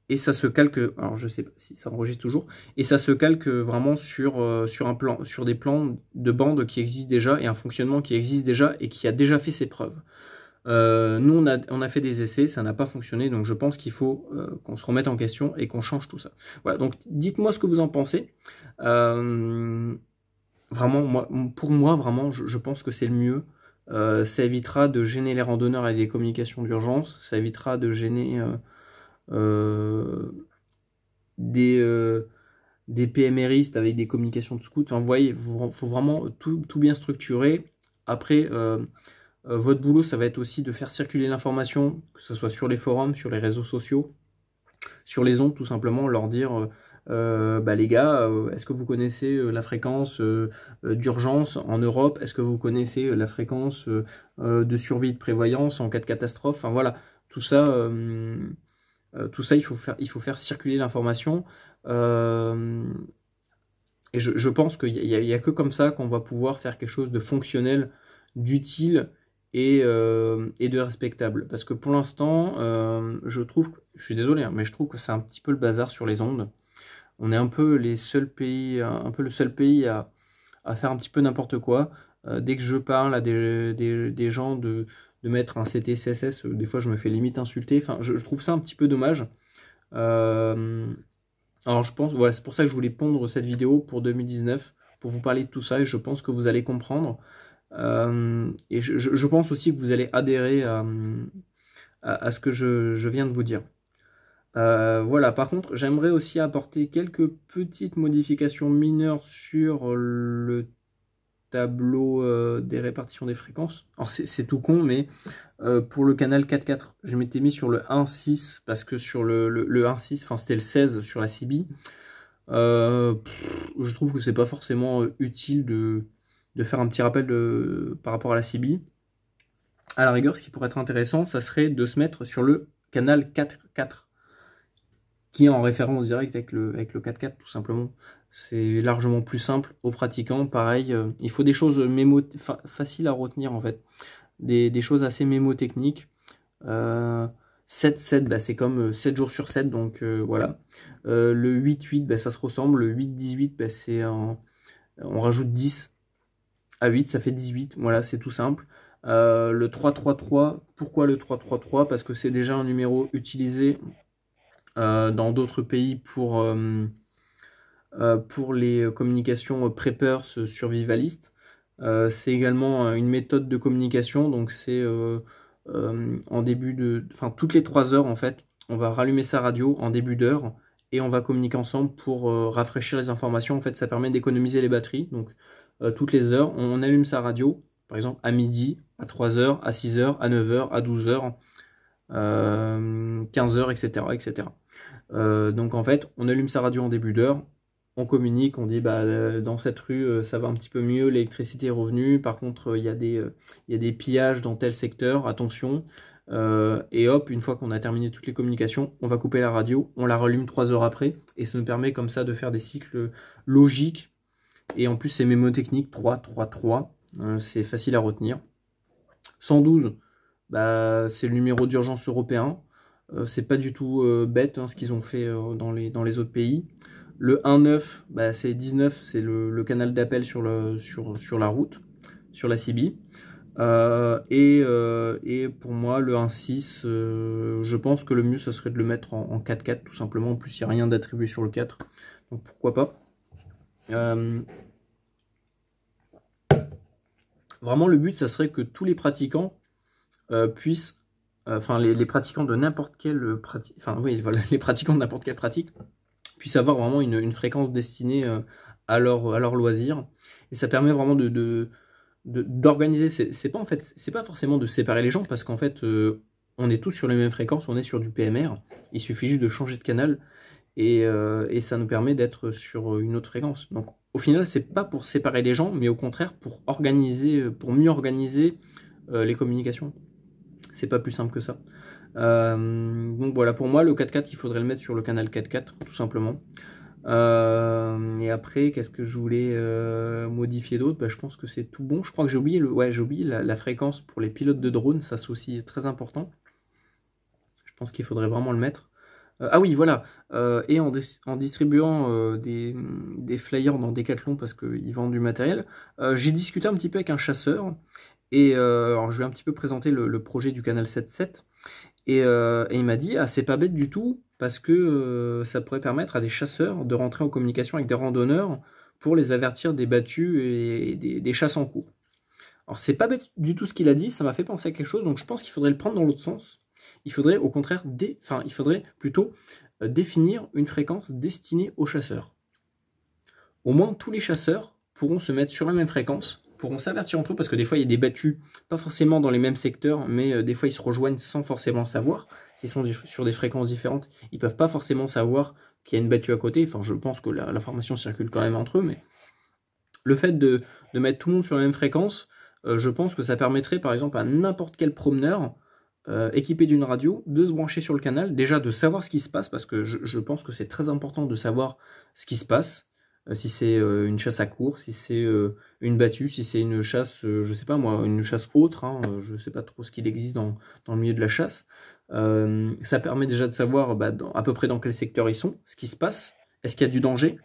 Et ça se calque, alors je sais pas si ça enregistre toujours, et ça se calque vraiment sur des plans de bande qui existent déjà et un fonctionnement qui existe déjà et qui a déjà fait ses preuves. Nous on a fait des essais, ça n'a pas fonctionné, donc je pense qu'il faut qu'on se remette en question et qu'on change tout ça. Voilà, donc dites-moi ce que vous en pensez. Vraiment, pour moi, vraiment, je pense que c'est le mieux. Ça évitera de gêner les randonneurs avec des communications d'urgence, ça évitera de gêner des PMRistes avec des communications de scouts. Enfin, vous voyez, il faut vraiment tout bien structurer. Après, votre boulot, ça va être aussi de faire circuler l'information, que ce soit sur les forums, sur les réseaux sociaux, sur les ondes, tout simplement, leur dire bah les gars, est-ce que vous connaissez la fréquence d'urgence en Europe? Est-ce que vous connaissez la fréquence de survie de prévoyance en cas de catastrophe? Enfin voilà, tout ça, il faut faire circuler l'information. Et je pense qu'il y a que comme ça qu'on va pouvoir faire quelque chose de fonctionnel, d'utile et de respectable. Parce que pour l'instant, je suis désolé, hein, mais je trouve que c'est un petit peu le bazar sur les ondes. On est un peu les seuls pays, un peu le seul pays à faire un petit peu n'importe quoi. Dès que je parle à des gens de mettre un CT CSS, des fois je me fais limite insulter. Enfin, je trouve ça un petit peu dommage. Alors je pense, voilà, c'est pour ça que je voulais pondre cette vidéo pour 2019, pour vous parler de tout ça, et je pense que vous allez comprendre. Et je pense aussi que vous allez adhérer à ce que je viens de vous dire. Voilà, par contre, j'aimerais aussi apporter quelques petites modifications mineures sur le tableau des répartitions des fréquences. Alors c'est tout con, mais pour le canal 4.4, je m'étais mis sur le 1.6 parce que sur le 1.6, enfin c'était le 16 sur la CB. Je trouve que c'est pas forcément utile de faire un petit rappel par rapport à la CB. À la rigueur, ce qui pourrait être intéressant, ça serait de se mettre sur le canal 4.4, qui est en référence directe avec le 4.4 tout simplement. C'est largement plus simple aux pratiquants. Pareil, il faut des choses faciles à retenir en fait. Des choses assez mémotechniques. 7-7, bah, c'est comme 7 jours sur 7, donc voilà. Le 8-8, bah, ça se ressemble. Le 8-18, bah, on rajoute 10 à 8, ça fait 18. Voilà, c'est tout simple. Le 3-3-3, pourquoi le 3-3-3? Parce que c'est déjà un numéro utilisé dans d'autres pays pour les communications preppers survivalistes. C'est également une méthode de communication, donc c'est en début de... Enfin, toutes les 3 heures, en fait, on va rallumer sa radio en début d'heure et on va communiquer ensemble pour rafraîchir les informations. En fait, ça permet d'économiser les batteries. Donc, toutes les heures, on allume sa radio, par exemple, à midi, à 3 heures, à 6 heures, à 9 heures, à 12 heures, 15 heures, etc., etc. Donc, en fait, on allume sa radio en début d'heure, on communique, on dit bah dans cette rue ça va un petit peu mieux, l'électricité est revenue, par contre il y a des pillages dans tel secteur, attention. Et hop, une fois qu'on a terminé toutes les communications, on va couper la radio, on la rallume 3 heures après, et ça nous permet comme ça de faire des cycles logiques, et en plus c'est mémotechnique, 3, 3, 3, c'est facile à retenir. 112, bah, c'est le numéro d'urgence européen, c'est pas du tout bête hein, ce qu'ils ont fait dans les autres pays. Le 1.9, bah, c'est 19, c'est le canal d'appel sur la route, sur la CB. Et pour moi, le 1.6, je pense que le mieux, ça serait de le mettre en 4.4, tout simplement. En plus, il n'y a rien d'attribué sur le 4, donc pourquoi pas. Vraiment, le but, ça serait que tous les pratiquants puissent, enfin, les pratiquants de n'importe quelle pratique, enfin, oui, voilà, les pratiquants de n'importe quelle pratique, puissent avoir vraiment une fréquence destinée à leur loisir. Et ça permet vraiment d'organiser. C'est pas en fait, c'est pas forcément de séparer les gens parce qu'en fait, on est tous sur les mêmes fréquences, on est sur du PMR. Il suffit juste de changer de canal et ça nous permet d'être sur une autre fréquence. Donc, au final, c'est pas pour séparer les gens, mais au contraire pour mieux organiser les communications. C'est pas plus simple que ça. Donc voilà, pour moi, le 4.4, il faudrait le mettre sur le canal 4.4, tout simplement. Et après, qu'est-ce que je voulais modifier d'autre? Bah, je pense que c'est tout bon. Je crois que j'ai oublié, j'ai oublié la fréquence pour les pilotes de drone, ça c'est aussi très important. Je pense qu'il faudrait vraiment le mettre. Ah oui, voilà, et en distribuant des flyers dans Decathlon parce qu'ils vendent du matériel, j'ai discuté un petit peu avec un chasseur, et alors je lui ai un petit peu présenté le projet du canal 7.7, et il m'a dit, ah c'est pas bête du tout, parce que ça pourrait permettre à des chasseurs de rentrer en communication avec des randonneurs pour les avertir des battues et des chasses en cours. Alors c'est pas bête du tout ce qu'il a dit, ça m'a fait penser à quelque chose, donc je pense qu'il faudrait le prendre dans l'autre sens. Il faudrait au contraire, il faudrait plutôt définir une fréquence destinée aux chasseurs. Au moins tous les chasseurs pourront se mettre sur la même fréquence, pourront s'avertir entre eux, parce que des fois il y a des battus, pas forcément dans les mêmes secteurs, mais des fois ils se rejoignent sans forcément savoir. S'ils sont sur des fréquences différentes, ils peuvent pas forcément savoir qu'il y a une battue à côté. Enfin, je pense que l'information circule quand même entre eux, mais le fait de mettre tout le monde sur la même fréquence, je pense que ça permettrait par exemple à n'importe quel promeneur équipé d'une radio de se brancher sur le canal, déjà de savoir ce qui se passe, parce que je pense que c'est très important de savoir ce qui se passe, si c'est une chasse à court, si c'est une battue, si c'est une chasse, je sais pas moi, une chasse autre, hein, je sais pas trop ce qu'il existe dans le milieu de la chasse. Ça permet déjà de savoir à peu près dans quel secteur ils sont, ce qui se passe, est-ce qu'il y a du danger,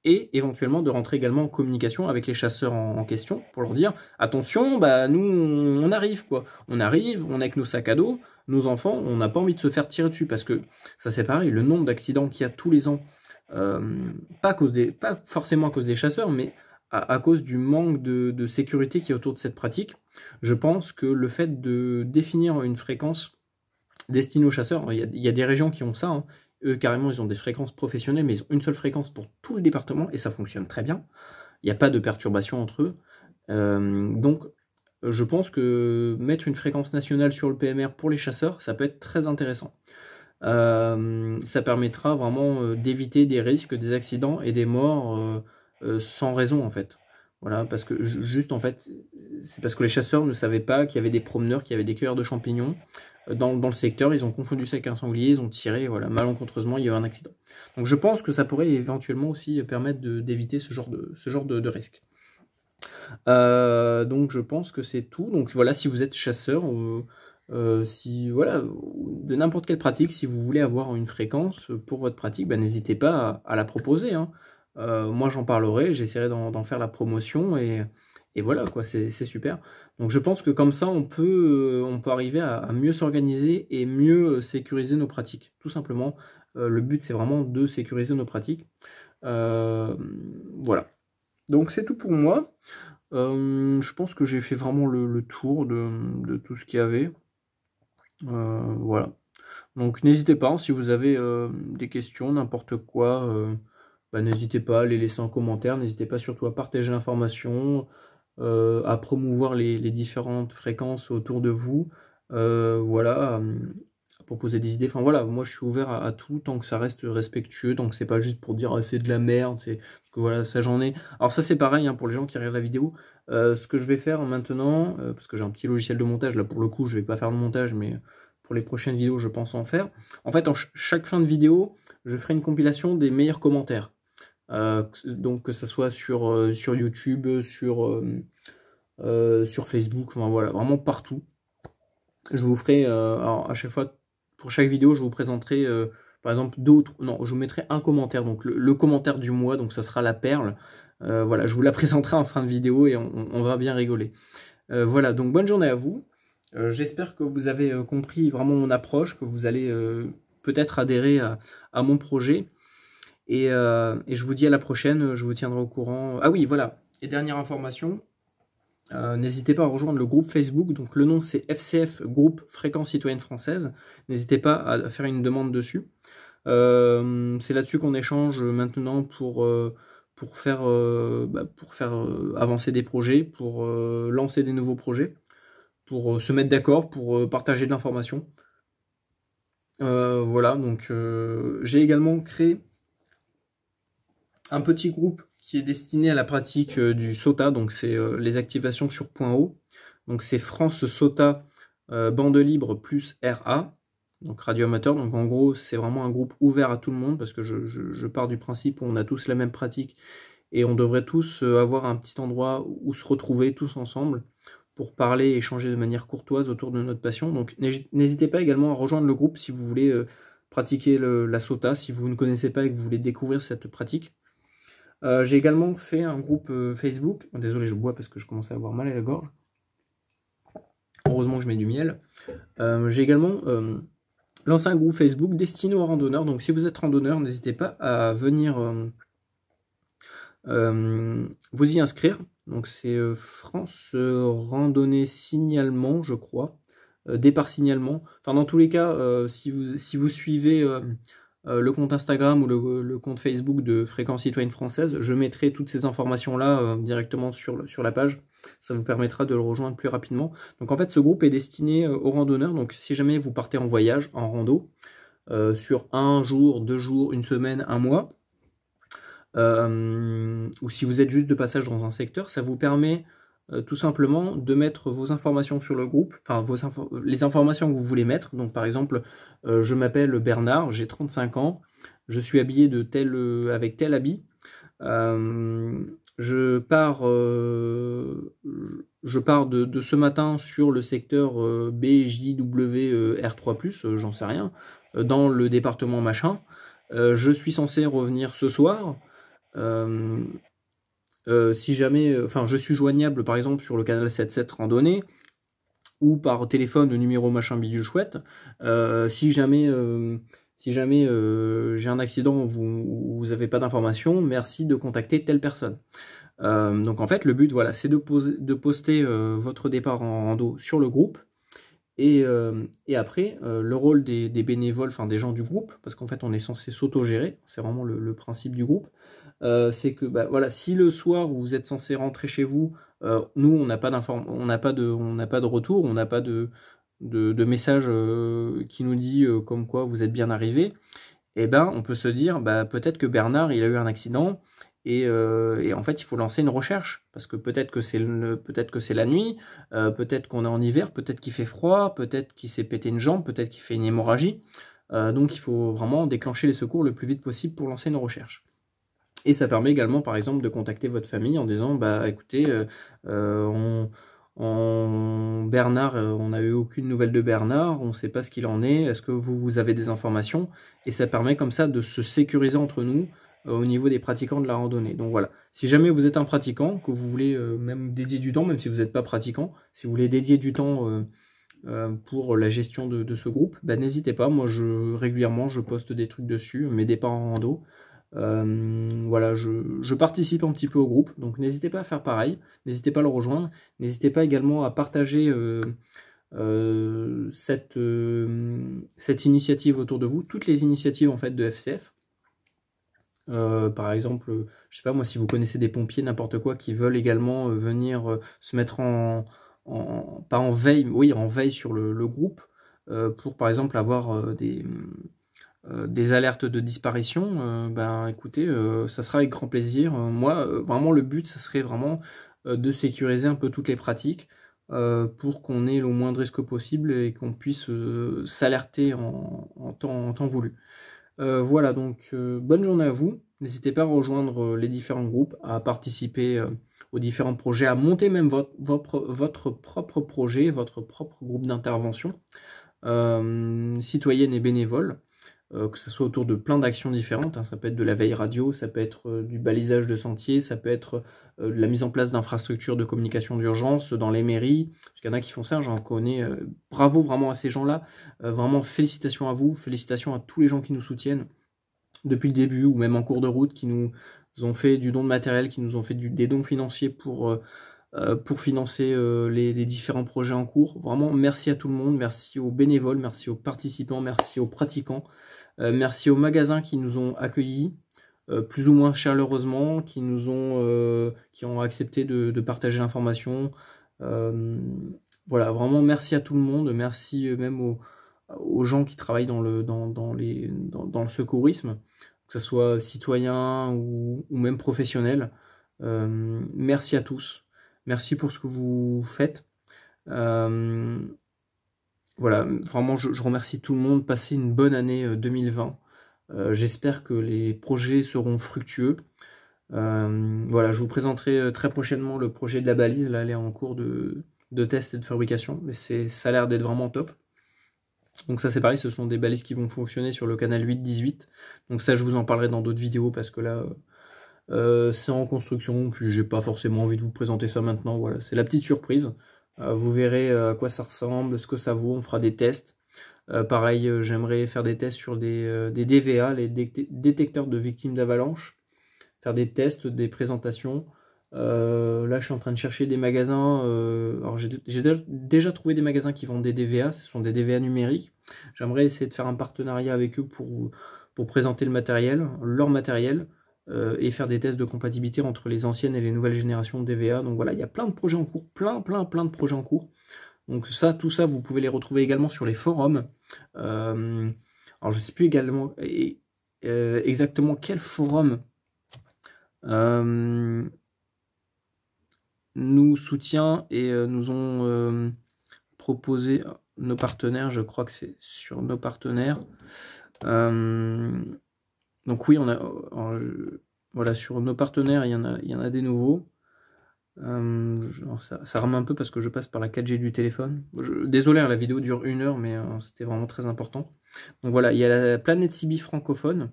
et éventuellement de rentrer également en communication avec les chasseurs en question pour leur dire attention, nous on arrive quoi, on arrive, on est avec nos sacs à dos, nos enfants, on n'a pas envie de se faire tirer dessus, parce que ça c'est pareil, le nombre d'accidents qu'il y a tous les ans, pas forcément à cause des chasseurs, mais à cause du manque de sécurité qui est autour de cette pratique. Je pense que le fait de définir une fréquence destinée aux chasseurs, il y a des régions qui ont ça, hein. Eux, carrément, ils ont des fréquences professionnelles, mais ils ont une seule fréquence pour tout le département, et ça fonctionne très bien. Il n'y a pas de perturbation entre eux. Donc, je pense que mettre une fréquence nationale sur le PMR pour les chasseurs, ça peut être très intéressant. Ça permettra vraiment d'éviter des risques, des accidents et des morts sans raison, en fait. Voilà, parce que juste, en fait, c'est parce que les chasseurs ne savaient pas qu'il y avait des promeneurs, qu'il y avait des cueilleurs de champignons dans le secteur, ils ont confondu ça avec un sanglier, ils ont tiré, voilà, malencontreusement, il y a eu un accident. Donc je pense que ça pourrait éventuellement aussi permettre d'éviter ce genre de risque. Donc je pense que c'est tout. Donc voilà, si vous êtes chasseur, si voilà, de n'importe quelle pratique, si vous voulez avoir une fréquence pour votre pratique, n'hésitez pas à la proposer, hein. Moi j'en parlerai, j'essaierai d'en faire la promotion, et voilà quoi, c'est super. Donc je pense que comme ça on peut arriver à mieux s'organiser et mieux sécuriser nos pratiques. Tout simplement, le but c'est vraiment de sécuriser nos pratiques. Voilà. Donc c'est tout pour moi. Je pense que j'ai fait vraiment le tour de tout ce qu'il y avait. Voilà. Donc n'hésitez pas, si vous avez des questions, n'importe quoi, n'hésitez pas à les laisser en commentaire. N'hésitez pas surtout à partager l'information, à promouvoir les différentes fréquences autour de vous, voilà, à proposer des idées. Enfin voilà, moi je suis ouvert à tout tant que ça reste respectueux, donc c'est pas juste pour dire c'est de la merde, parce que voilà, ça j'en ai. Alors ça c'est pareil hein, pour les gens qui regardent la vidéo. Ce que je vais faire maintenant, parce que j'ai un petit logiciel de montage, là pour le coup je vais pas faire de montage, mais pour les prochaines vidéos je pense en faire. En fait, chaque fin de vidéo, je ferai une compilation des meilleurs commentaires. Donc que ça soit sur YouTube, sur Facebook, enfin voilà, vraiment partout. Je vous ferai, alors à chaque fois, pour chaque vidéo, je vous présenterai par exemple d'autres, non, je vous mettrai un commentaire, donc le commentaire du mois, donc ça sera la perle. Voilà, je vous la présenterai en fin de vidéo et on va bien rigoler. Voilà, donc bonne journée à vous. J'espère que vous avez compris vraiment mon approche, que vous allez peut-être adhérer à mon projet. Et je vous dis à la prochaine, je vous tiendrai au courant. Ah oui, voilà, et dernière information, n'hésitez pas à rejoindre le groupe Facebook, donc le nom c'est FCF, Groupe Fréquence Citoyenne Française. N'hésitez pas à faire une demande dessus. C'est là-dessus qu'on échange maintenant pour faire avancer des projets, pour lancer des nouveaux projets, pour se mettre d'accord, pour partager de l'information. Voilà, donc j'ai également créé un petit groupe qui est destiné à la pratique du SOTA, donc c'est les activations sur point haut. Donc c'est France SOTA bande libre plus RA, donc radio amateur. Donc en gros c'est vraiment un groupe ouvert à tout le monde, parce que je pars du principe où on a tous la même pratique et on devrait tous avoir un petit endroit où se retrouver tous ensemble pour parler et échanger de manière courtoise autour de notre passion. Donc n'hésitez pas également à rejoindre le groupe si vous voulez pratiquer la sota, si vous ne connaissez pas et que vous voulez découvrir cette pratique. J'ai également fait un groupe Facebook. Désolé, je bois parce que je commence à avoir mal à la gorge. Heureusement que je mets du miel. J'ai également lancé un groupe Facebook destiné aux randonneurs. Donc si vous êtes randonneur, n'hésitez pas à venir vous y inscrire. Donc c'est France Randonnée Signalement, je crois. Départ Signalement. Enfin, dans tous les cas, si vous suivez le compte Instagram ou le compte Facebook de Fréquence Citoyenne Française, je mettrai toutes ces informations-là directement sur la page. Ça vous permettra de le rejoindre plus rapidement. Donc en fait, ce groupe est destiné aux randonneurs. Donc si jamais vous partez en voyage, en rando, sur 1 jour, 2 jours, 1 semaine, 1 mois, ou si vous êtes juste de passage dans un secteur, ça vous permet tout simplement de mettre vos informations sur le groupe, enfin les informations que vous voulez mettre. Donc par exemple, je m'appelle Bernard, j'ai 35 ans, je suis habillé avec tel habit, je pars de ce matin sur le secteur BJW R3+, j'en sais rien, dans le département machin, je suis censé revenir ce soir. Si jamais, je suis joignable par exemple sur le canal 77 randonnée ou par téléphone au numéro machin bidule chouette. Si jamais j'ai un accident où vous n'avez pas d'informations, merci de contacter telle personne. Donc en fait le but voilà, c'est de poster votre départ en rando sur le groupe. Et après, le rôle des bénévoles, enfin des gens du groupe, parce qu'en fait on est censé s'auto-gérer, c'est vraiment le principe du groupe, c'est que voilà, si le soir où vous êtes censé rentrer chez vous, nous on n'a pas de retour, on n'a pas de message qui nous dit comme quoi vous êtes bien arrivé, et ben on peut se dire peut-être que Bernard il a eu un accident. Et en fait, il faut lancer une recherche parce que peut-être que c'est la nuit, peut-être qu'on est en hiver, peut-être qu'il fait froid, peut-être qu'il s'est pété une jambe, peut-être qu'il fait une hémorragie. Donc, il faut vraiment déclencher les secours le plus vite possible pour lancer une recherche. Et ça permet également, par exemple, de contacter votre famille en disant, écoutez, Bernard, on n'a eu aucune nouvelle de Bernard, on ne sait pas ce qu'il en est, est-ce que vous avez des informations? Et ça permet comme ça de se sécuriser entre nous au niveau des pratiquants de la randonnée. Donc voilà, si jamais vous êtes un pratiquant, que vous voulez même dédier du temps, même si vous n'êtes pas pratiquant, si vous voulez dédier du temps pour la gestion de ce groupe, n'hésitez pas, moi régulièrement je poste des trucs dessus, mes départs en rando. Voilà, je participe un petit peu au groupe, donc n'hésitez pas à faire pareil, n'hésitez pas à le rejoindre, n'hésitez pas également à partager cette initiative autour de vous, toutes les initiatives en fait de FCF. Par exemple, je sais pas moi, si vous connaissez des pompiers, n'importe quoi, qui veulent également venir se mettre pas en veille, oui, en veille sur le groupe, pour par exemple avoir des alertes de disparition, écoutez, ça sera avec grand plaisir. Moi, vraiment, le but, ça serait vraiment de sécuriser un peu toutes les pratiques pour qu'on ait le moindre risque possible et qu'on puisse s'alerter en temps voulu. Voilà, donc bonne journée à vous. N'hésitez pas à rejoindre les différents groupes, à participer aux différents projets, à monter même votre propre projet, votre propre groupe d'intervention citoyenne et bénévole, que ce soit autour de plein d'actions différentes. Hein. Ça peut être de la veille radio, ça peut être du balisage de sentiers, ça peut être de la mise en place d'infrastructures de communication d'urgence dans les mairies, parce qu'il y en a qui font ça, j'en connais. Bravo vraiment à ces gens-là, vraiment félicitations à vous, félicitations à tous les gens qui nous soutiennent depuis le début, ou même en cours de route, qui nous ont fait du don de matériel, qui nous ont fait des dons financiers pour financer les différents projets en cours. Vraiment, merci à tout le monde, merci aux bénévoles, merci aux participants, merci aux pratiquants, merci aux magasins qui nous ont accueillis, plus ou moins chaleureusement, qui ont accepté de partager l'information. Voilà, vraiment merci à tout le monde, merci même aux gens qui travaillent dans le secourisme, que ce soit citoyens ou même professionnels. Merci à tous. Merci pour ce que vous faites. Voilà, vraiment, je remercie tout le monde. Passez une bonne année 2020. J'espère que les projets seront fructueux. Voilà, je vous présenterai très prochainement le projet de la balise. Là, elle est en cours de de test et de fabrication, mais ça a l'air d'être vraiment top. Donc ça c'est pareil, ce sont des balises qui vont fonctionner sur le canal 8-18. Donc ça je vous en parlerai dans d'autres vidéos parce que là c'est en construction, puis j'ai pas forcément envie de vous présenter ça maintenant. Voilà, c'est la petite surprise. Vous verrez à quoi ça ressemble, ce que ça vaut, on fera des tests. Pareil, j'aimerais faire des tests sur des DVA, les détecteurs de victimes d'avalanche. Faire des tests, des présentations. Là, je suis en train de chercher des magasins. Alors, j'ai déjà trouvé des magasins qui vendent des DVA. Ce sont des DVA numériques. J'aimerais essayer de faire un partenariat avec eux pour présenter le matériel, leur matériel, et faire des tests de compatibilité entre les anciennes et les nouvelles générations de DVA. Donc voilà, il y a plein de projets en cours, plein de projets en cours. Donc ça, tout ça, vous pouvez les retrouver également sur les forums. Alors je sais plus également exactement quel forum nous soutient et nous ont proposé nos partenaires. Je crois que c'est sur nos partenaires. Donc oui, voilà, sur nos partenaires, il y en a des nouveaux. Ça rame un peu parce que je passe par la 4G du téléphone. Désolé, hein, la vidéo dure 1 heure, mais c'était vraiment très important. Donc voilà, il y a la Planète Cibi francophone.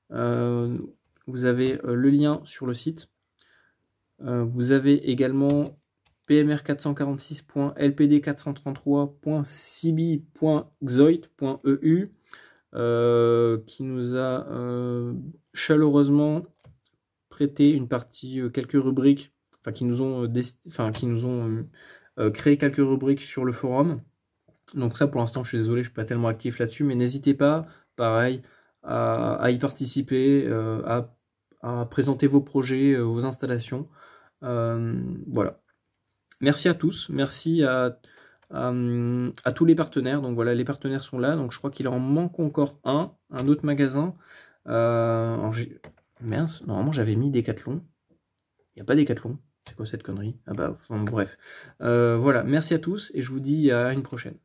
Vous avez le lien sur le site. Vous avez également pmr446.lpd433.cibi.xoit.eu qui nous a chaleureusement prêté une partie, quelques rubriques, enfin qui nous ont créé quelques rubriques sur le forum. Donc ça, pour l'instant, je suis désolé, je suis pas tellement actif là-dessus, mais n'hésitez pas, pareil, à y participer, à présenter vos projets, vos installations. Voilà. Merci à tous, merci à tous les partenaires. Donc voilà, les partenaires sont là. Donc je crois qu'il en manque encore un autre magasin. Mince, normalement j'avais mis Decathlon. Il n'y a pas Decathlon. C'est quoi cette connerie? Ah bah, enfin, bref. Voilà, merci à tous et je vous dis à une prochaine.